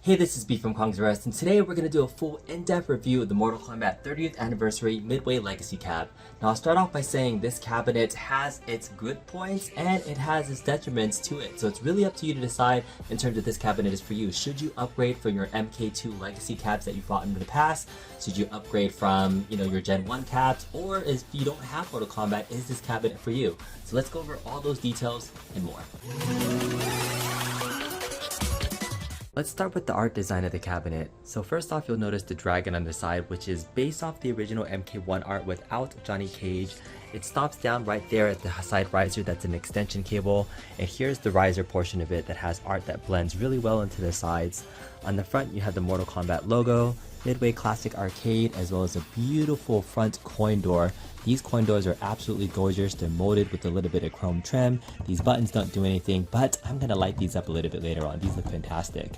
Hey, this is B from Kong's Rest, and today we're going to do a full in-depth review of the Mortal Kombat 30th Anniversary Midway Legacy cab. Now I'll start off by saying this cabinet has its good points and it has its detriments to it, so it's really up to you to decide in terms of this cabinet is for you. Should you upgrade from your MK2 Legacy cabs that you fought in the past? Should you upgrade from, your Gen 1 cabs? Or if you don't have Mortal Kombat, is this cabinet for you? So let's go over all those details and more. Let's start with the art design of the cabinet. So first off, you'll notice the dragon on the side, which is based off the original MK1 art without Johnny Cage. It stops down right there at the side riser. That's an extension cable, and here's the riser portion of it that has art that blends really well into the sides. On the front you have the Mortal Kombat logo, Midway Classic Arcade, as well as a beautiful front coin door. These coin doors are absolutely gorgeous. They're molded with a little bit of chrome trim. These buttons don't do anything, but I'm gonna light these up a little bit later on. These look fantastic.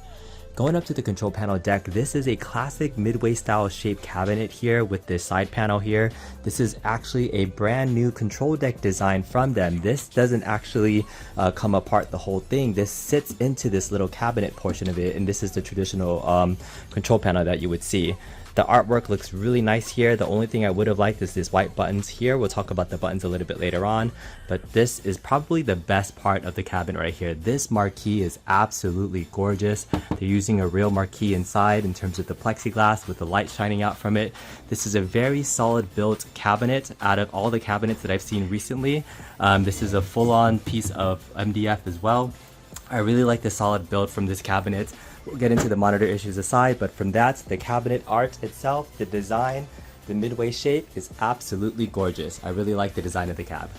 Going up to the control panel deck, this is a classic Midway style shaped cabinet here with this side panel here. This is actually a brand new control deck design from them. This doesn't actually come apart the whole thing. This sits into this little cabinet portion of it, and this is the traditional control panel that you would see. The artwork looks really nice here. The only thing I would have liked is this white buttons here. We'll talk about the buttons a little bit later on, but this is probably the best part of the cabinet right here. This marquee is absolutely gorgeous. They're using a real marquee inside in terms of the plexiglass with the light shining out from it. This is a very solid built cabinet out of all the cabinets that I've seen recently. This is a full-on piece of MDF as well. I really like the solid build from this cabinet. We'll get into the monitor issues aside, but from that, the cabinet art itself, the design, the Midway shape is absolutely gorgeous. I really like the design of the cab.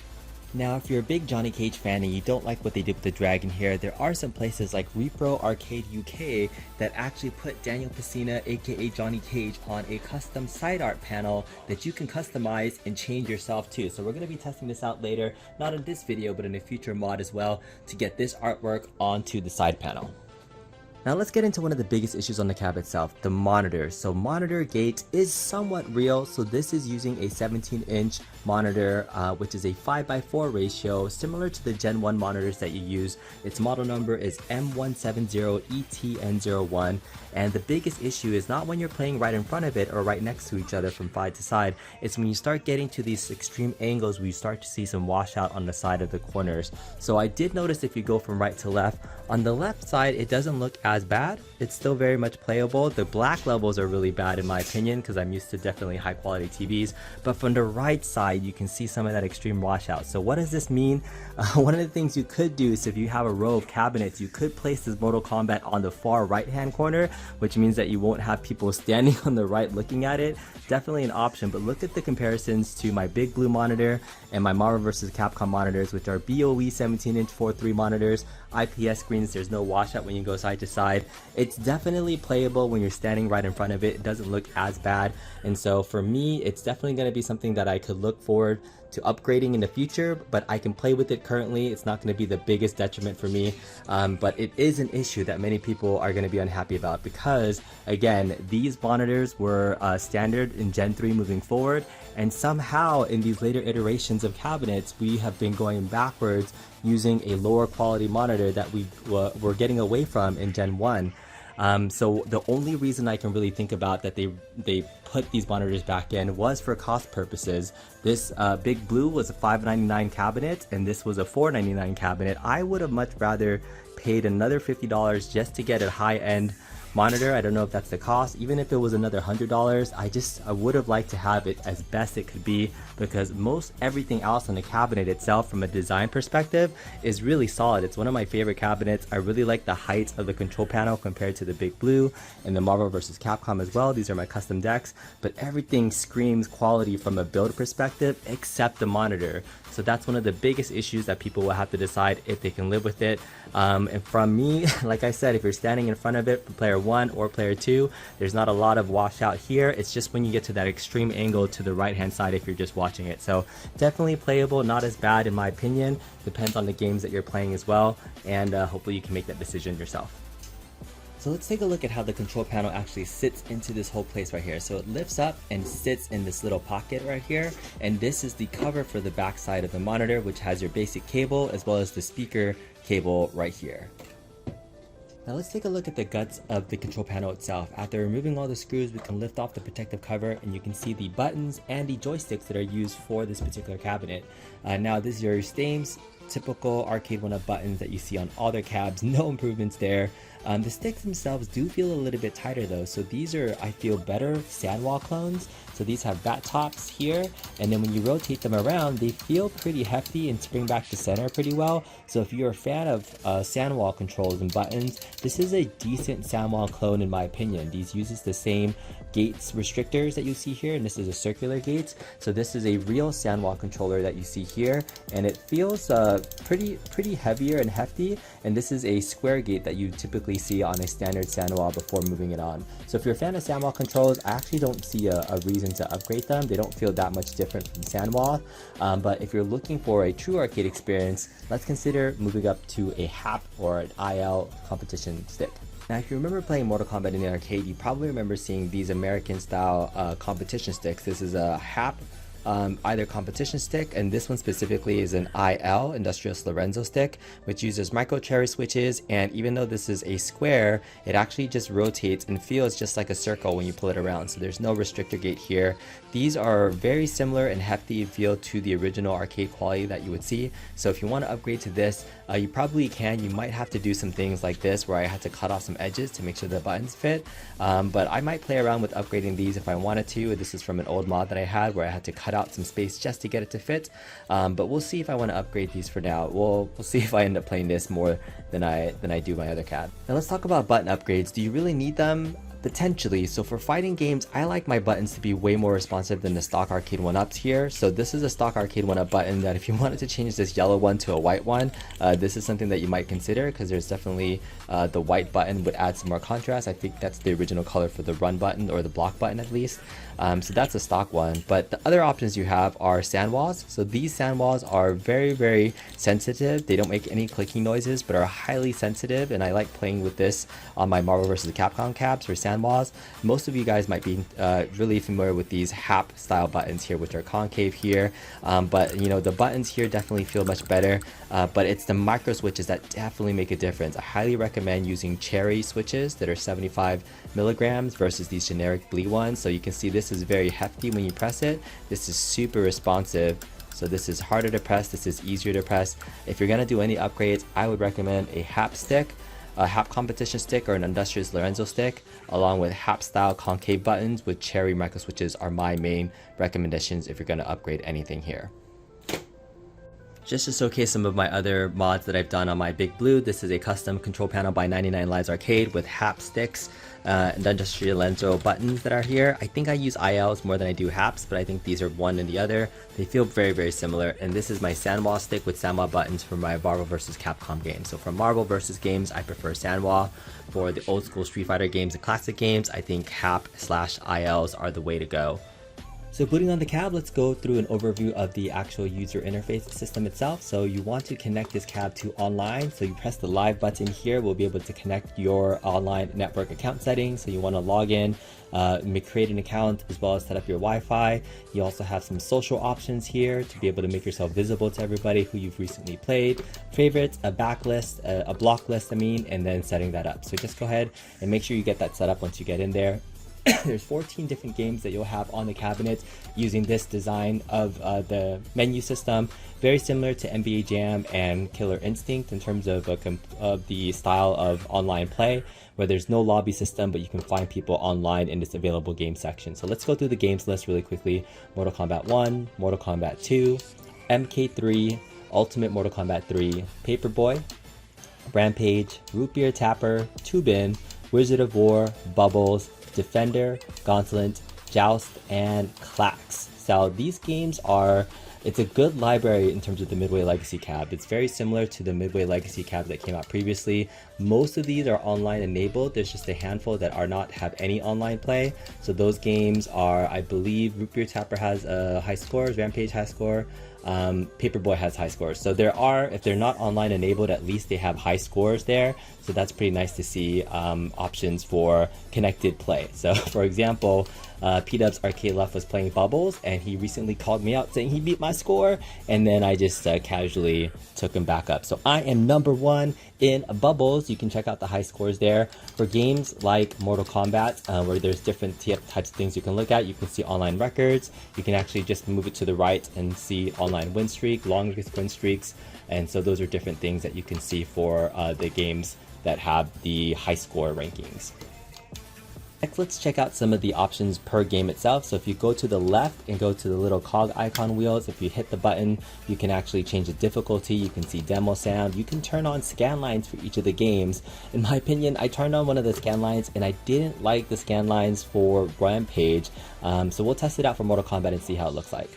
Now, if you're a big Johnny Cage fan and you don't like what they did with the dragon here, there are some places like Repro Arcade UK that actually put Daniel Pesina, aka Johnny Cage, on a custom side art panel that you can customize and change yourself too. So we're going to be testing this out later, not in this video, but in a future mod as well, to get this artwork onto the side panel. Now let's get into one of the biggest issues on the cab itself, the monitor. So monitor gate is somewhat real. So this is using a 17-inch monitor, which is a 5:4 ratio, similar to the Gen 1 monitors that you use. Its model number is M170ETN01. And the biggest issue is not when you're playing right in front of it or right next to each other from side to side. It's when you start getting to these extreme angles where you start to see some washout on the side of the corners. So I did notice if you go from right to left, on the left side it doesn't look as bad. It's still very much playable. The black levels are really bad in my opinion because I'm used to definitely high quality TVs, but from the right side you can see some of that extreme washout. So what does this mean? One of the things you could do is if you have a row of cabinets, you could place this Mortal Kombat on the far right hand corner, which means that you won't have people standing on the right looking at it. Definitely an option, but look at the comparisons to my big blue monitor and my Marvel vs. Capcom monitors, which are BOE 17-inch 4:3 monitors, IPS screens. There's no washout when you go side to side. It's definitely playable when you're standing right in front of it. It doesn't look as bad, and so for me it's definitely going to be something that I could look forward to upgrading in the future, but I can play with it currently. It's not going to be the biggest detriment for me, but it is an issue that many people are going to be unhappy about because, again, these monitors were standard in Gen 3 moving forward, and somehow in these later iterations of cabinets we have been going backwards using a lower quality monitor that we were getting away from in Gen 1. So the only reason I can really think about that they put these monitors back in was for cost purposes. This big blue was a $599 cabinet and this was a $499 cabinet. I would have much rather paid another $50 just to get a high-end monitor. I don't know if that's the cost. Even if it was another $100, I would have liked to have it as best it could be, because most everything else on the cabinet itself from a design perspective is really solid. It's one of my favorite cabinets. I really like the height of the control panel compared to the big blue and the Marvel vs. Capcom as well. These are my custom decks, but everything screams quality from a build perspective except the monitor. So that's one of the biggest issues that people will have to decide if they can live with it. And from me, like I said, if you're standing in front of it for player 1 or player 2, there's not a lot of washout here. It's just when you get to that extreme angle to the right hand side if you're just watching it. So definitely playable, not as bad in my opinion. Depends on the games that you're playing as well, and hopefully you can make that decision yourself. So let's take a look at how the control panel actually sits into this whole place right here. So it lifts up and sits in this little pocket right here, and this is the cover for the back side of the monitor, which has your basic cable as well as the speaker cable right here. Now let's take a look at the guts of the control panel itself. After removing all the screws, we can lift off the protective cover and you can see the buttons and the joysticks that are used for this particular cabinet. Now this is your same typical Arcade1Up buttons that you see on all their cabs, no improvements there. The sticks themselves do feel a little bit tighter though, so these are, I feel, better sandwall clones. So these have bat tops here, and then when you rotate them around, they feel pretty hefty and spring back to center pretty well. So if you're a fan of sandwall controls and buttons, this is a decent sandwall clone in my opinion. These uses the same gates restrictors that you see here, and this is a circular gate. So this is a real sandwall controller that you see here, and it feels pretty heavier and hefty. And this is a square gate that you typically see on a standard sandwall before moving it on. So if you're a fan of sandwall controls, I actually don't see a reason to upgrade them. They don't feel that much different from sandwall. But if you're looking for a true arcade experience, let's consider moving up to a Happ or an IL competition stick. Now, if you remember playing Mortal Kombat in the arcade, you probably remember seeing these American style competition sticks. This is a Happ either competition stick, and this one specifically is an IL, Industrias Lorenzo stick, which uses micro cherry switches, and even though this is a square, it actually just rotates and feels just like a circle when you pull it around, so there's no restrictor gate here. These are very similar and hefty in feel to the original arcade quality that you would see, so if you want to upgrade to this, you probably can. You might have to do some things like this where I had to cut off some edges to make sure the buttons fit, but I might play around with upgrading these if I wanted to. This is from an old mod that I had where I had to cut out some space just to get it to fit, but we'll see if I want to upgrade these for now. We'll see if I end up playing this more than I do my other cab. Now let's talk about button upgrades. Do you really need them? Potentially. So for fighting games, I like my buttons to be way more responsive than the stock Arcade1Ups here. So this is a stock Arcade1Up button that if you wanted to change this yellow one to a white one, this is something that you might consider, because there's definitely the white button would add some more contrast. I think that's the original color for the run button, or the block button at least. So that's a stock one. But the other options you have are sandwalls. So these sandwalls are very sensitive. They don't make any clicking noises, but are highly sensitive, and I like playing with this on my Marvel vs. Capcom cabs for sandwalls. Most of you guys might be really familiar with these Happ style buttons here, which are concave here, but you know, the buttons here definitely feel much better, but it's the micro switches that definitely make a difference. I highly recommend using cherry switches that are 75 milligrams versus these generic Blee ones. So you can see this is very hefty when you press it. This is super responsive. So this is harder to press, this is easier to press. If you're gonna do any upgrades, I would recommend a Happ stick, a Happ competition stick, or an Industrias Lorenzo stick, along with Happ style concave buttons with cherry micro switches are my main recommendations if you're going to upgrade anything here. Just to showcase some of my other mods that I've done on my Big Blue, this is a custom control panel by 99 Lives Arcade with Happ sticks and Industrias Lorenzo buttons that are here. I think I use ILs more than I do Happs, but I think these are one and the other. They feel very similar, and this is my sandwall stick with sandwall buttons for my Marvel vs. Capcom games. So for Marvel vs. games, I prefer sandwall. For the old school Street Fighter games and classic games, I think Happ/ILs are the way to go. So booting on the cab, let's go through an overview of the actual user interface system itself. So you want to connect this cab to online. So you press the live button here. We'll be able to connect your online network account settings. So you want to log in, create an account, as well as set up your Wi-Fi. You also have some social options here to be able to make yourself visible to everybody who you've recently played, favorites, a backlist, a block list, and then setting that up. So just go ahead and make sure you get that set up once you get in there. There's 14 different games that you'll have on the cabinet using this design of the menu system. Very similar to NBA Jam and Killer Instinct in terms of the style of online play, where there's no lobby system, but you can find people online in this available game section. So let's go through the games list really quickly. Mortal Kombat 1, Mortal Kombat 2, MK3, Ultimate Mortal Kombat 3, Paperboy, Rampage, Rootbeer Tapper, Toobin, Wizard of War, Bubbles, Defender, Gauntlet, Joust, and Klax. So these games it's a good library in terms of the Midway Legacy cab. It's very similar to the Midway Legacy cabs that came out previously. Most of these are online enabled. There's just a handful that have any online play. So those games are, I believe, Rootbeer Tapper has high scores, Rampage high score, Paperboy has high scores. So there are, if they're not online enabled, at least they have high scores there. So that's pretty nice to see options for connected play. So for example, P-Dub's Arcade1Up was playing Bubbles, and he recently called me out saying he beat my score, and then I just casually took him back up. So I am #1 in Bubbles. You can check out the high scores there. For games like Mortal Kombat, where there's different types of things you can look at, you can see online records. You can actually just move it to the right and see online win streak, longest win streaks, and so those are different things that you can see for the games that have the high score rankings. Next, let's check out some of the options per game itself. So if you go to the left and go to the little cog icon wheels, if you hit the button, you can actually change the difficulty. You can see demo sound. You can turn on scan lines for each of the games. In my opinion, I turned on one of the scan lines and I didn't like the scan lines for Rampage. So we'll test it out for Mortal Kombat and see how it looks like.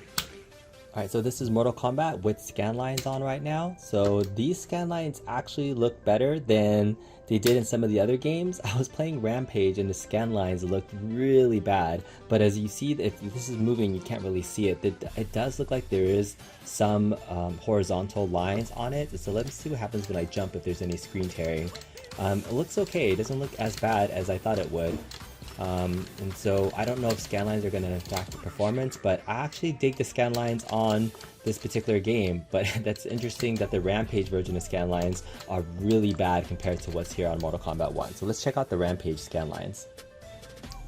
Alright, so this is Mortal Kombat with scan lines on right now. So these scan lines actually look better than they did in some of the other games. I was playing Rampage and the scan lines looked really bad, but as you see, if this is moving, you can't really see it. It does look like there is some horizontal lines on it. So let's see what happens when I jump, if there's any screen tearing. It looks okay. It doesn't look as bad as I thought it would. And so I don't know if scan lines are going to impact the performance, but I actually dig the scan lines on this particular game. But that's interesting that the Rampage version of scan lines are really bad compared to what's here on Mortal Kombat 1. So let's check out the Rampage scan lines.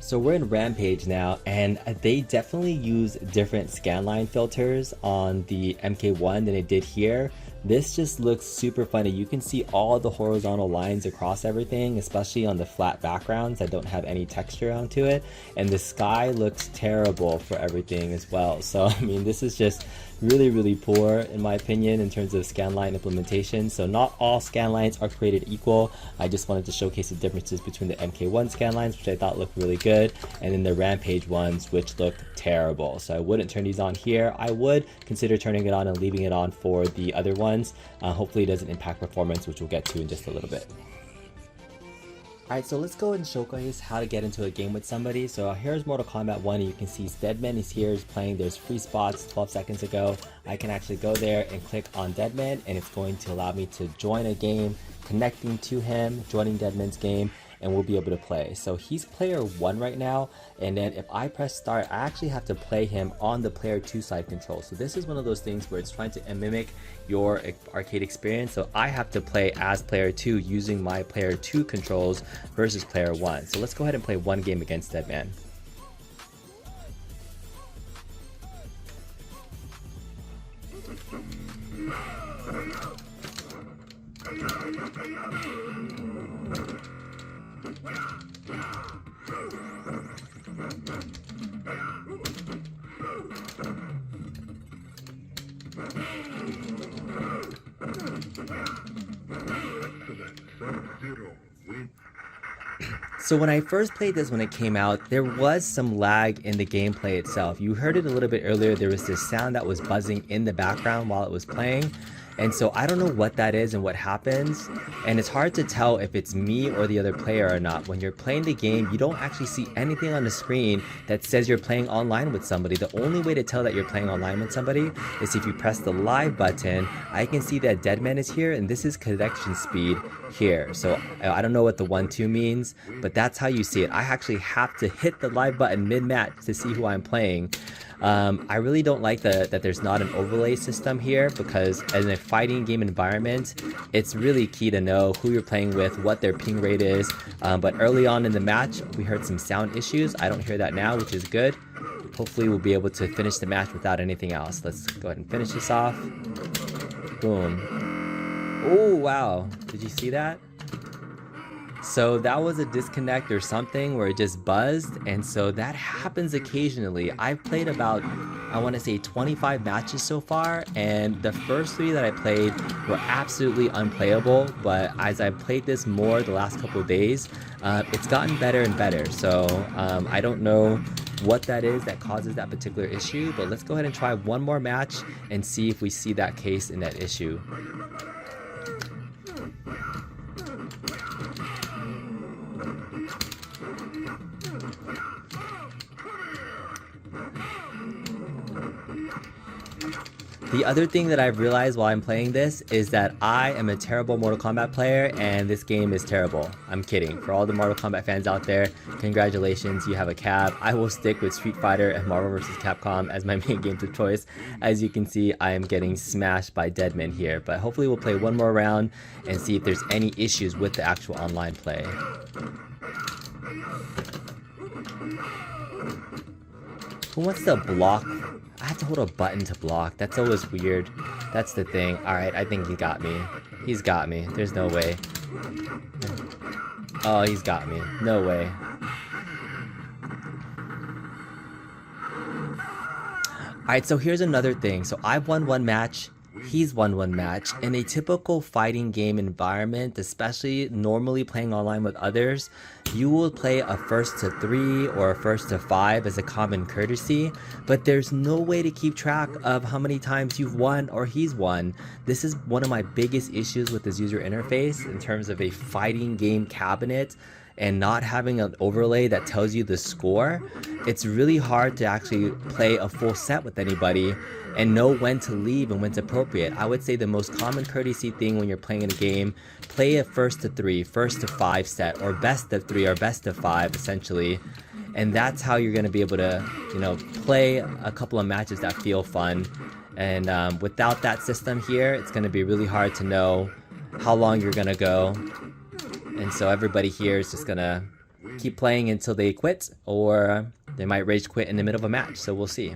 So we're in Rampage now, and they definitely use different scanline filters on the MK1 than it did here. This just looks super funny. You can see all the horizontal lines across everything, especially on the flat backgrounds that don't have any texture onto it. And the sky looks terrible for everything as well. So, I mean, this is just really poor in my opinion in terms of scanline implementation. So not all scanlines are created equal. I just wanted to showcase the differences between the MK1 scanlines, which I thought looked really good, and then the Rampage ones, which look terrible. So I wouldn't turn these on here. I would consider turning it on and leaving it on for the other ones. Hopefully it doesn't impact performance, which we'll get to in just a little bit. Alright, so let's go and showcase how to get into a game with somebody. So here's Mortal Kombat 1, and you can see Deadman is here, is playing. There's free spots 12 seconds ago. I can actually go there and click on Deadman, and it's going to allow me to join a game, connecting to him, joining Deadman's game, and we'll be able to play. So he's player 1 right now, and then if I press start, I actually have to play him on the player 2 side control. So this is one of those things where it's trying to mimic your arcade experience. So I have to play as player 2 using my player 2 controls versus player 1. So let's go ahead and play one game against Deadman. So when I first played this when it came out, there was some lag in the gameplay itself. You heard it a little bit earlier. There was this sound that was buzzing in the background while it was playing. And so I don't know what that is and what happens, and it's hard to tell if it's me or the other player or not. When you're playing the game, you don't actually see anything on the screen that says you're playing online with somebody. The only way to tell that you're playing online with somebody is if you press the live button. I can see that Deadman is here, and this is connection speed here. So I don't know what the 1-2 means, but that's how you see it. I actually have to hit the live button mid-match to see who I'm playing. I really don't like that there's not an overlay system here, because in a fighting game environment, it's really key to know who you're playing with, what their ping rate is. But early on in the match, we heard some sound issues. I don't hear that now, which is good. Hopefully we'll be able to finish the match without anything else. Let's go ahead and finish this off. Boom. Oh, wow. Did you see that? So that was a disconnect or something where it just buzzed, and so that happens occasionally. I've played about, I want to say 25 matches so far, and the first 3 that I played were absolutely unplayable, but as I played this more the last couple of days, it's gotten better and better. So I don't know what that is that causes that particular issue, but let's go ahead and try one more match and see if we see that case in that issue. The other thing that I've realized while I'm playing this is that I am a terrible Mortal Kombat player and this game is terrible. I'm kidding. For all the Mortal Kombat fans out there, congratulations, you have a cab. I will stick with Street Fighter and Marvel vs. Capcom as my main games of choice. As you can see, I am getting smashed by Deadman here, but hopefully we'll play one more round and see if there's any issues with the actual online play. Who wants to block? I have to hold a button to block. That's always weird. That's the thing. Alright, I think he got me. He's got me. There's no way. Oh, he's got me. No way. Alright, so here's another thing. So I've won one match. He's won one match. In a typical fighting game environment, especially normally playing online with others, you will play a first to 3 or a first to 5 as a common courtesy, but there's no way to keep track of how many times you've won or he's won. This is one of my biggest issues with this user interface in terms of a fighting game cabinet and not having an overlay that tells you the score. It's really hard to actually play a full set with anybody and know when to leave and when's appropriate. I would say the most common courtesy thing when you're playing in a game, play a first to 3, first to 5 set, or best of 3 or best of 5 essentially. And that's how you're gonna be able to, you know, play a couple of matches that feel fun. And without that system here, it's gonna be really hard to know how long you're gonna go. And so everybody here is just gonna keep playing until they quit, or they might rage quit in the middle of a match, so we'll see.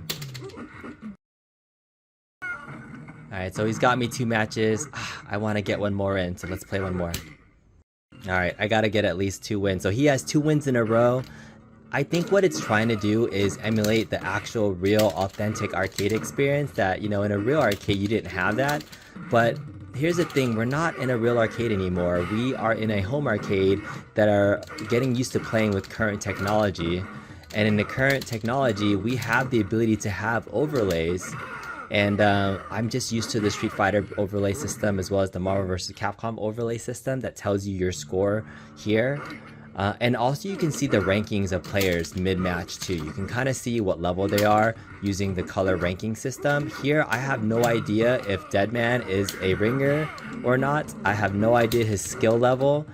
Alright, so he's got me 2 matches. I want to get one more in, so let's play one more. Alright, I gotta get at least 2 wins. So he has 2 wins in a row. I think what it's trying to do is emulate the actual real authentic arcade experience that, you know, in a real arcade you didn't have that. But here's the thing, we're not in a real arcade anymore. We are in a home arcade that are getting used to playing with current technology. And in the current technology, we have the ability to have overlays. And I'm just used to the Street Fighter overlay system as well as the Marvel vs. Capcom overlay system that tells you your score here. And also you can see the rankings of players mid-match too. You can kind of see what level they are using the color ranking system. Here I have no idea if Deadman is a ringer or not. I have no idea his skill level.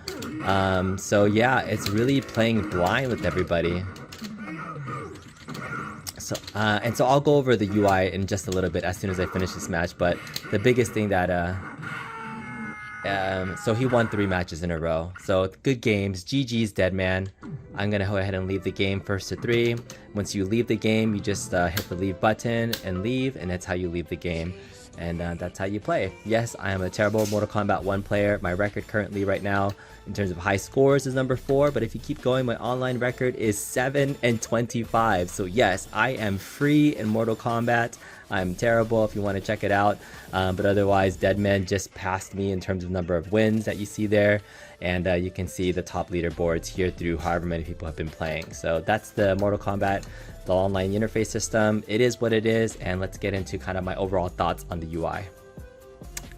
So yeah, it's really playing blind with everybody. And so I'll go over the UI in just a little bit as soon as I finish this match, but the biggest thing that so he won 3 matches in a row, so good games. GG's Deadman. I'm gonna go ahead and leave the game first to 3. Once you leave the game, you just hit the leave button and leave, and that's how you leave the game. And that's how you play. Yes, I am a terrible Mortal Kombat 1 player. My record currently right now in terms of high scores is number 4, but if you keep going, my online record is 7-25. So yes, I am free in Mortal Kombat. I'm terrible if you want to check it out, but otherwise Deadman just passed me in terms of number of wins that you see there, and you can see the top leaderboards here through however many people have been playing. So that's the Mortal Kombat, the online interface system. It is what it is, and let's get into kind of my overall thoughts on the UI.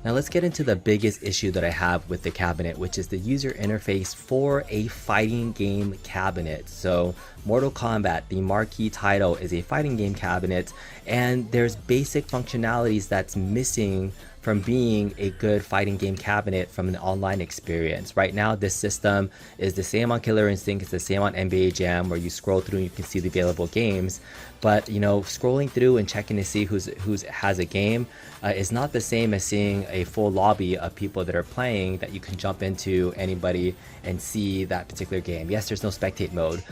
Now let's get into the biggest issue that I have with the cabinet, which is the user interface for a fighting game cabinet. So Mortal Kombat, the marquee title, is a fighting game cabinet, and there's basic functionalities that's missing from being a good fighting game cabinet from an online experience. Right now, this system is the same on Killer Instinct, it's the same on NBA Jam, where you scroll through and you can see the available games. But you know, scrolling through and checking to see who's has a game is not the same as seeing a full lobby of people that are playing that you can jump into anybody and see that particular game. Yes, there's no spectate mode,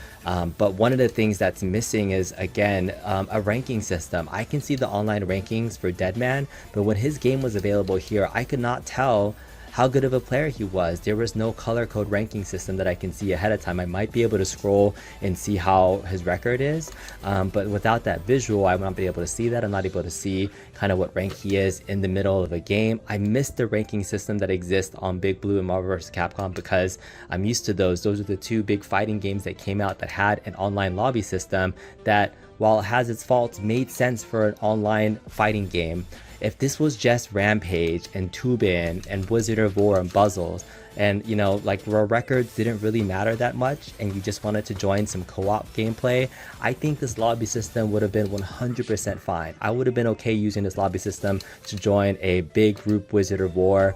but one of the things that's missing is, again, a ranking system. I can see the online rankings for Deadman, but when his game was available here, I could not tell how good of a player he was. There was no color code ranking system that I can see ahead of time. I might be able to scroll and see how his record is, but without that visual, I won't be able to see that. I'm not able to see kind of what rank he is in the middle of a game. I missed the ranking system that exists on Big Blue and Marvel vs. Capcom because I'm used to those. Those are the 2 big fighting games that came out that had an online lobby system that, while it has its faults, made sense for an online fighting game. If this was just Rampage and Toobin and Wizard of War and Buzzles, and you know, like where records didn't really matter that much and you just wanted to join some co-op gameplay, I think this lobby system would have been 100% fine. I would have been okay using this lobby system to join a big group Wizard of War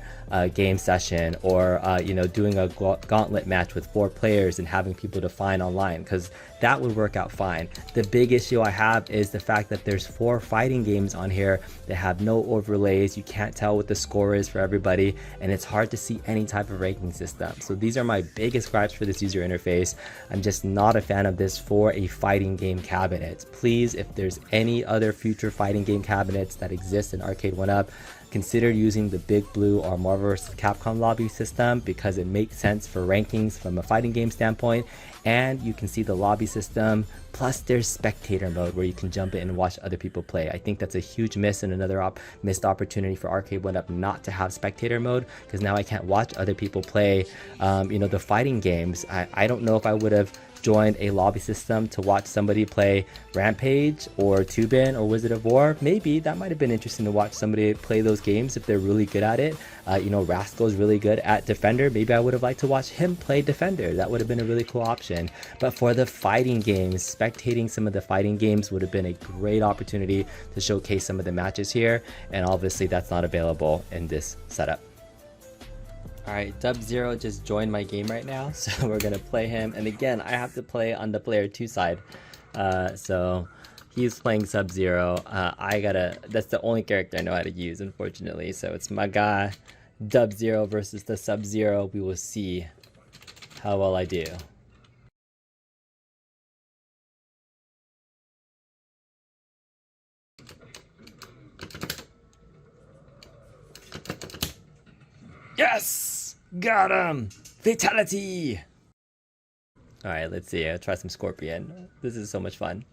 game session, or you know, doing a Gauntlet match with 4 players and having people to find online, because that would work out fine. The big issue I have is the fact that there's 4 fighting games on here that have no overlays. You can't tell what the score is for everybody, and it's hard to see any type of ranking system. So these are my biggest gripes for this user interface. I'm just not a fan of this for a fighting game cabinet. Please, if there's any other future fighting game cabinets that exist in Arcade1Up, consider using the Big Blue or Marvel vs. Capcom lobby system, because it makes sense for rankings from a fighting game standpoint, and you can see the lobby system, plus there's spectator mode where you can jump in and watch other people play. I think that's a huge miss and another missed opportunity for Arcade1Up not to have spectator mode, because now I can't watch other people play you know, the fighting games. I don't know if I would have joined a lobby system to watch somebody play Rampage or Toobin or Wizard of War. Maybe that might have been interesting to watch somebody play those games if they're really good at it. You know, Rascal's really good at Defender. Maybe I would have liked to watch him play Defender. That would have been a really cool option. But for the fighting games, spectating some of the fighting games would have been a great opportunity to showcase some of the matches here, and obviously that's not available in this setup. Alright, Dub0 just joined my game right now, so we're gonna play him, and again, I have to play on the player 2 side, so he's playing Sub-Zero. That's the only character I know how to use, unfortunately, so it's my guy, Dub0 versus the Sub-Zero. We will see how well I do. Yes! Got him! Fatality! Alright, let's see. I'll try some Scorpion. This is so much fun.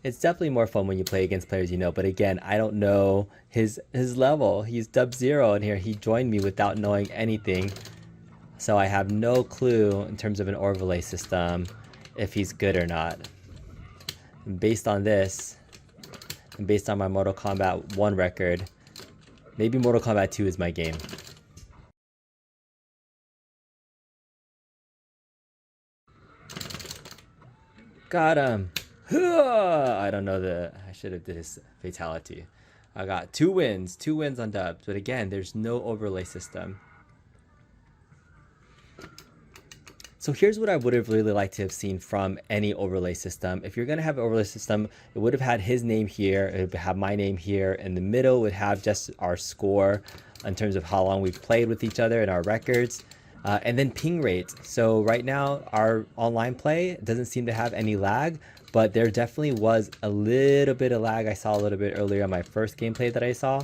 It's definitely more fun when you play against players you know, but again, I don't know his level. He's Dub0 in here. He joined me without knowing anything. So I have no clue in terms of an overlay system if he's good or not. And based on this, and based on my Mortal Kombat 1 record, maybe Mortal Kombat 2 is my game. Got him! I don't know I should have did his fatality. I got 2 wins on dubs, but again, there's no overlay system. So here's what I would have really liked to have seen from any overlay system. If you're gonna have an overlay system, it would have had his name here, it would have my name here, in the middle would have just our score in terms of how long we've played with each other and our records. And then ping rates. So right now our online play doesn't seem to have any lag, but there definitely was a little bit of lag I saw a little bit earlier on my first gameplay that I saw.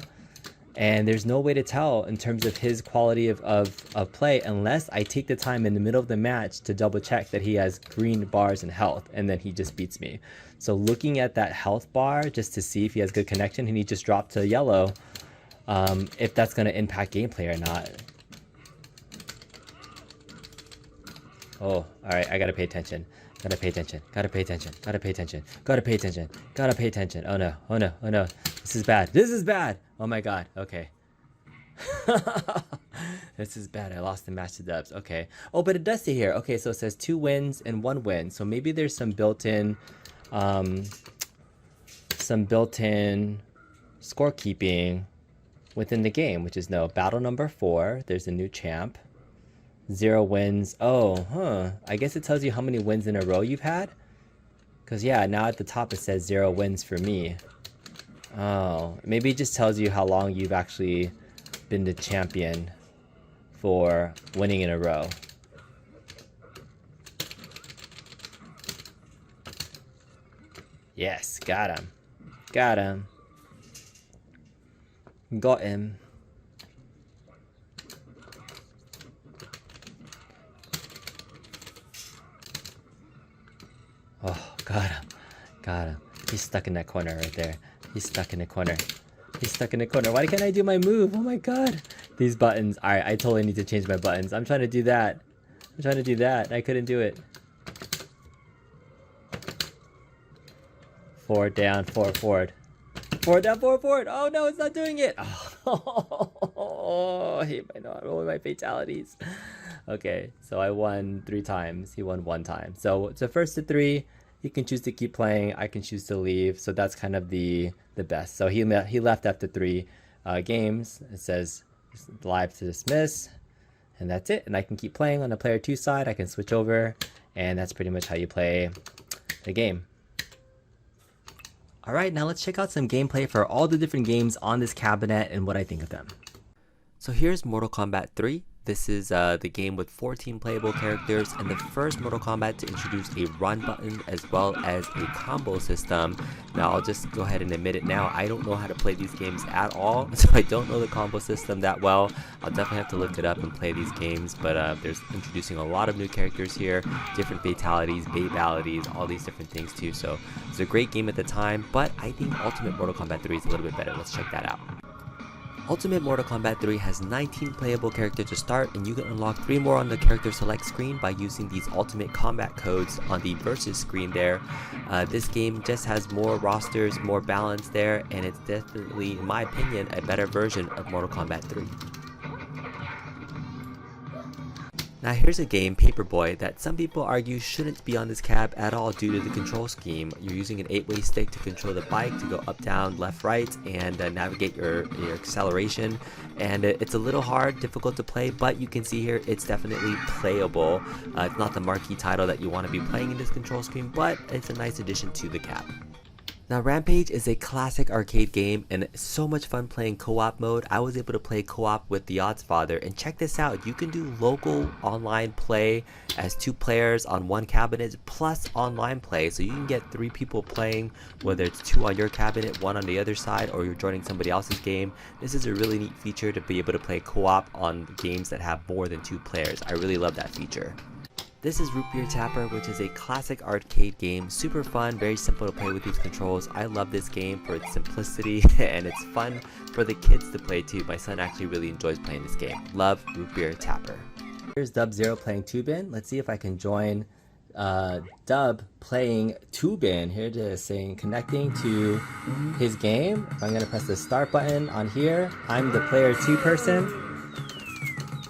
And there's no way to tell in terms of his quality of play unless I take the time in the middle of the match to double check that he has green bars and health, and then he just beats me. So looking at that health bar just to see if he has good connection and he just dropped to yellow, if that's going to impact gameplay or not. Oh, alright, I gotta pay attention. Gotta pay attention. Gotta pay attention. Gotta pay attention. Gotta pay attention. Gotta pay attention. Oh no. Oh no. Oh no. This is bad. This is bad! Oh my god. Okay. This is bad. I lost the match to dubs. Okay. Oh, but it does say here. Okay, so it says 2 wins and 1 win. So maybe there's some built-in scorekeeping within the game, which is no. Battle number 4. There's a new champ. 0 wins. Oh, I guess it tells you how many wins in a row you've had. Because, yeah, now at the top it says 0 wins for me. Oh, maybe it just tells you how long you've actually been the champion for winning in a row. Yes, got him. Got him. Got him. Oh, got him. Got him. He's stuck in that corner right there. He's stuck in the corner. He's stuck in the corner. Why can't I do my move? Oh my god. These buttons. Alright, I totally need to change my buttons. I'm trying to do that. I'm trying to do that. I couldn't do it. Forward, down, forward, forward. Forward, down, forward, forward. Oh no, it's not doing it. Oh, I hate not rolling my fatalities. Okay, so I won 3 times. He won 1 time. So it's the first to 3. He can choose to keep playing. I can choose to leave. So that's kind of the best. So he left after 3 games. It says live to dismiss. And that's it. And I can keep playing on the player 2 side. I can switch over. And that's pretty much how you play the game. Alright, now let's check out some gameplay for all the different games on this cabinet and what I think of them. So here's Mortal Kombat 3. This is the game with 14 playable characters and the first Mortal Kombat to introduce a run button as well as a combo system. Now I'll just go ahead and admit it now, I don't know how to play these games at all, so I don't know the combo system that well. I'll definitely have to look it up and play these games, but there's introducing a lot of new characters here, different fatalities, babalities, all these different things too. So it's a great game at the time, but I think Ultimate Mortal Kombat 3 is a little bit better. Let's check that out. Ultimate Mortal Kombat 3 has 19 playable characters to start, and you can unlock 3 more on the character select screen by using these Ultimate Combat codes on the versus screen there. This game just has more rosters, more balance there, and it's definitely, in my opinion, a better version of Mortal Kombat 3. Now here's a game, Paperboy, that some people argue shouldn't be on this cab at all due to the control scheme. You're using an 8-way stick to control the bike to go up, down, left, right, and navigate your acceleration. And it's a little hard, difficult to play, but you can see here it's definitely playable. It's not the marquee title that you want to be playing in this control scheme, but it's a nice addition to the cab. Now Rampage is a classic arcade game and so much fun playing co-op mode. I was able to play co-op with the Oddsfather, and check this out, you can do local online play as 2 players on 1 cabinet plus online play, so you can get 3 people playing, whether it's 2 on your cabinet, 1 on the other side, or you're joining somebody else's game. This is a really neat feature to be able to play co-op on games that have more than 2 players. I really love that feature. This is Rootbeer Tapper, which is a classic arcade game, super fun, very simple to play with these controls. I love this game for its simplicity and it's fun for the kids to play too. My son actually really enjoys playing this game. Love Rootbeer Tapper. Here's Dub0 playing Toobin. Let's see if I can join Dub playing Toobin. Here it is saying connecting to his game. I'm going to press the start button on here. I'm the player 2 person.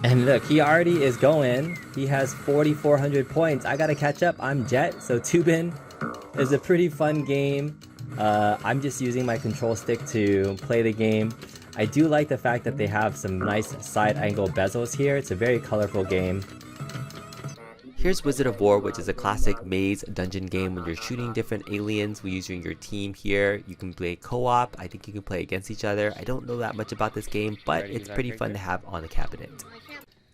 And look, he already is going. He has 4,400 points. I gotta catch up. I'm Jet, so Toobin is a pretty fun game. I'm just using my control stick to play the game. I do like the fact that they have some nice side angle bezels here. It's a very colorful game. Here's Wizard of War, which is a classic maze dungeon game when you're shooting different aliens using your team here. You can play co-op. I think you can play against each other. I don't know that much about this game, but it's pretty fun to have on the cabinet.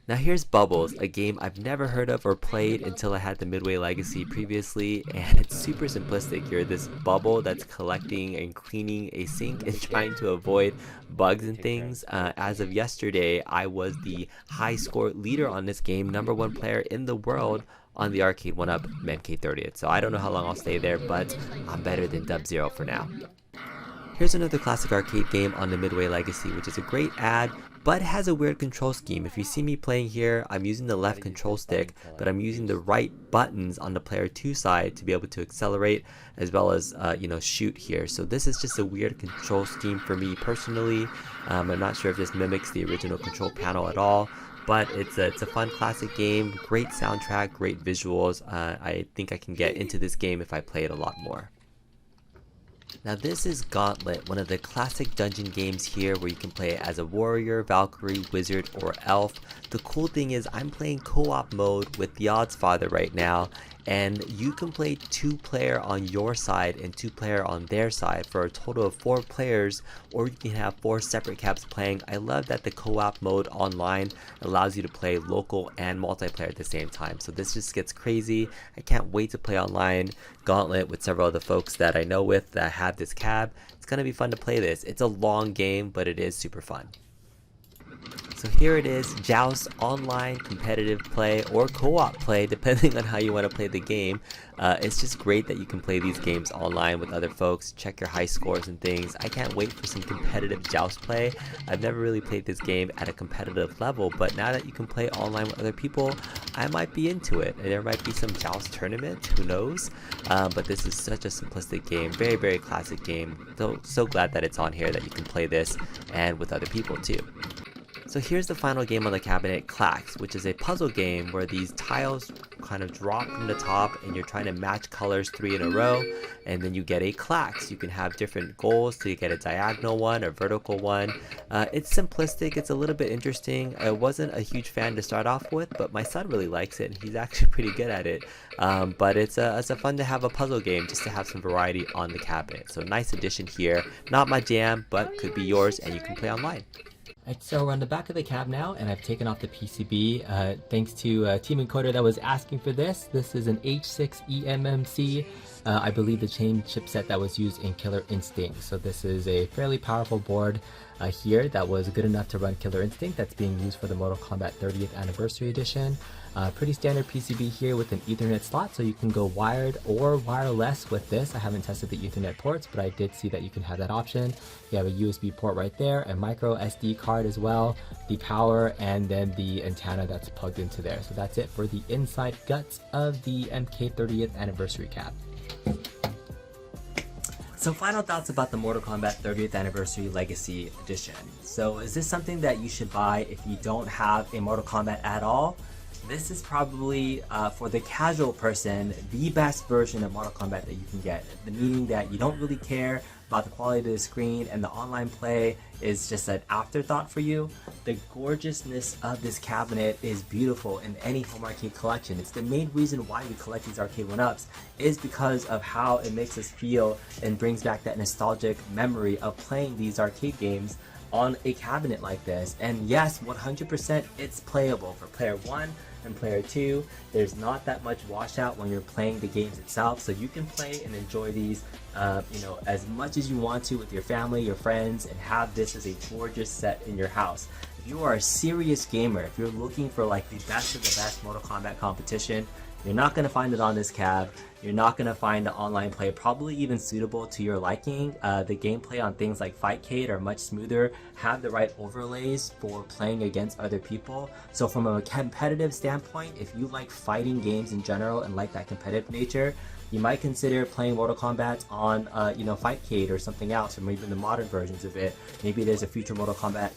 Now here's Bubbles, a game I've never heard of or played until I had the Midway Legacy previously, and it's super simplistic. You're this bubble that's collecting and cleaning a sink and trying to avoid bugs and things. As of yesterday, I was the high score leader on this game, #1 player in the world on the Arcade1Up MK30th. So I don't know how long I'll stay there, but I'm better than Dub0 for now. Here's another classic arcade game on the Midway Legacy, which is a great ad, but has a weird control scheme. If you see me playing here, I'm using the left control stick, but I'm using the right buttons on the player 2 side to be able to accelerate as well as shoot here. So this is just a weird control scheme for me personally. I'm not sure if this mimics the original control panel at all, but it's a fun classic game, great soundtrack, great visuals. I think I can get into this game if I play it a lot more. Now this is Gauntlet, one of the classic dungeon games here where you can play as a warrior, Valkyrie, wizard, or elf. The cool thing is I'm playing co-op mode with the Oddsfather right now, and you can play 2-player on your side and 2-player on their side for a total of 4 players, or you can have 4 separate cabs playing. I love that the co-op mode online allows you to play local and multiplayer at the same time, so this just gets crazy. I can't wait to play online Gauntlet with several of the folks that I know with that have this cab. It's gonna be fun to play this. It's a long game, but it is super fun. So here it is, Joust online competitive play or co-op play, depending on how you want to play the game. It's just great that you can play these games online with other folks, check your high scores and things. I can't wait for some competitive Joust play. I've never really played this game at a competitive level, but now that you can play online with other people, I might be into it. There might be some Joust tournament, who knows? But this is such a simplistic game, very, very classic game. So glad that it's on here, that you can play this and with other people too. So here's the final game on the cabinet, Klax, which is a puzzle game where these tiles kind of drop from the top and you're trying to match colors 3 in a row, and then you get a Klax. You can have different goals, so you get a diagonal one, a vertical one. It's simplistic, it's a little bit interesting. I wasn't a huge fan to start off with, but my son really likes it and he's actually pretty good at it. But it's a fun to have a puzzle game just to have some variety on the cabinet. So nice addition here. Not my jam, but could be yours and you can play online. Alright, so we're on the back of the cab now, and I've taken off the PCB thanks to Team Encoder that was asking for this. This is an H6 eMMC, I believe the chain chipset that was used in Killer Instinct. So this is a fairly powerful board here that was good enough to run Killer Instinct, that's being used for the Mortal Kombat 30th Anniversary Edition. Pretty standard PCB here with an Ethernet slot, so you can go wired or wireless with this. I haven't tested the Ethernet ports, but I did see that you can have that option. You have a USB port right there, a micro SD card as well, the power, and then the antenna that's plugged into there. So that's it for the inside guts of the MK30th Anniversary cab. So final thoughts about the Mortal Kombat 30th Anniversary Legacy Edition. So is this something that you should buy if you don't have a Mortal Kombat at all? This is probably, for the casual person, the best version of Mortal Kombat that you can get. The meaning that you don't really care about the quality of the screen and the online play is just an afterthought for you. The gorgeousness of this cabinet is beautiful in any home arcade collection. It's the main reason why we collect these Arcade1Ups, is because of how it makes us feel and brings back that nostalgic memory of playing these arcade games on a cabinet like this. And yes, 100% it's playable for player 1 and player 2. There's not that much washout when you're playing the games itself, so you can play and enjoy these as much as you want to with your family, your friends, and have this as a gorgeous set in your house. If you are a serious gamer, if you're looking for like the best of the best Mortal Kombat competition, you're not going to find it on this cab. You're not going to find the online play probably even suitable to your liking. The gameplay on things like Fightcade are much smoother, have the right overlays for playing against other people. So from a competitive standpoint, if you like fighting games in general and like that competitive nature, you might consider playing Mortal Kombat on Fightcade or something else, or maybe the modern versions of it. Maybe there's a future Mortal Kombat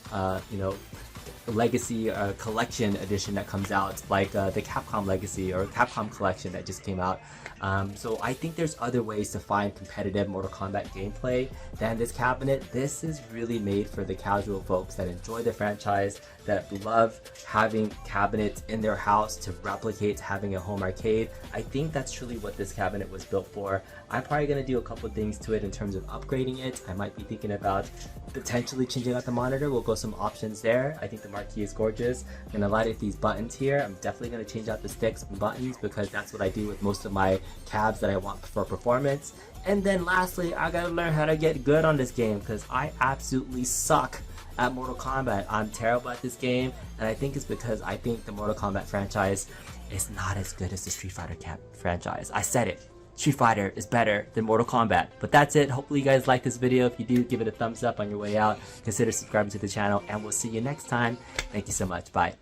Legacy collection edition that comes out, like the Capcom Legacy or Capcom collection that just came out. So I think there's other ways to find competitive Mortal Kombat gameplay than this cabinet. This is really made for the casual folks that enjoy the franchise, that love having cabinets in their house to replicate having a home arcade. I think that's truly what this cabinet was built for. I'm probably going to do a couple things to it in terms of upgrading it. I might be thinking about potentially changing out the monitor. We'll go some options there. I think the marquee is gorgeous. I'm going to light it these buttons here. I'm definitely going to change out the sticks and buttons because that's what I do with most of my cabs that I want for performance. And then lastly, I gotta learn how to get good on this game because I absolutely suck at Mortal Kombat. I'm terrible at this game, and I think it's because I think the Mortal Kombat franchise is not as good as the Street Fighter franchise. I said it. Street Fighter is better than Mortal Kombat. But that's it. Hopefully you guys like this video. If you do, give it a thumbs up on your way out. Consider subscribing to the channel, and we'll see you next time. Thank you so much. Bye.